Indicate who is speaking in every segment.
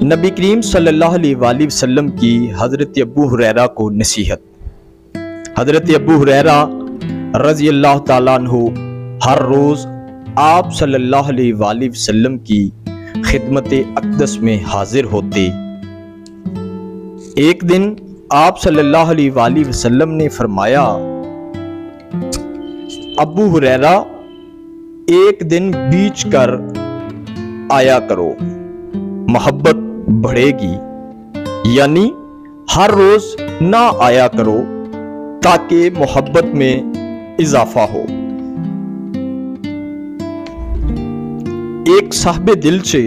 Speaker 1: नबी करीम सल्लल्लाहु अलैहि वसल्लम की हज़रत अबू हुरैरा को नसीहत। हज़रत अबू हुरैरा रज़ी अल्लाह ताला अन्हु हर रोज़ आप सल्लल्लाहु अलैहि वसल्लम की खिदमत अक़दस में हाजिर होते। एक दिन आप सल्लल्लाहु अलैहि वसल्लम ने फरमाया, अबू हुरैरा एक दिन बीच कर आया करो, मोहब्बत बढ़ेगी। यानी हर रोज ना आया करो ताकि मोहब्बत में इजाफा हो। एक साहिबे दिल से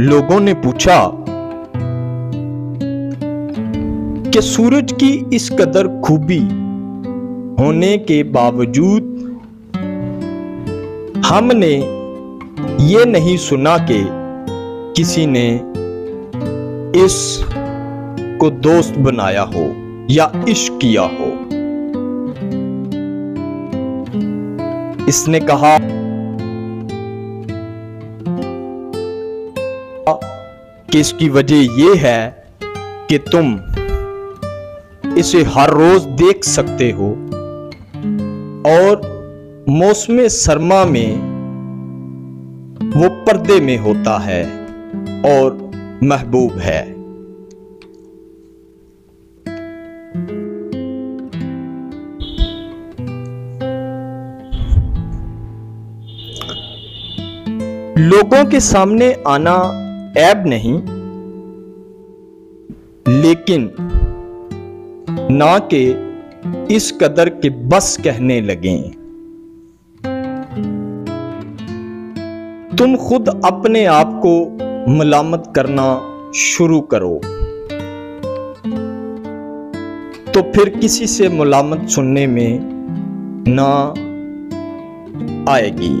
Speaker 1: लोगों ने पूछा कि सूरज की इस कदर खूबी होने के बावजूद हमने ये नहीं सुना कि किसी ने इस को दोस्त बनाया हो या इश्क किया हो। इसने कहा कि इसकी वजह यह है कि तुम इसे हर रोज देख सकते हो और मौसम सरमा में वो पर्दे में होता है और महबूब है। लोगों के सामने आना ऐब नहीं, लेकिन ना कि इस कदर के बस कहने लगें। तुम खुद अपने आप को मलामत करना शुरू करो तो फिर किसी से मलामत सुनने में ना आएगी।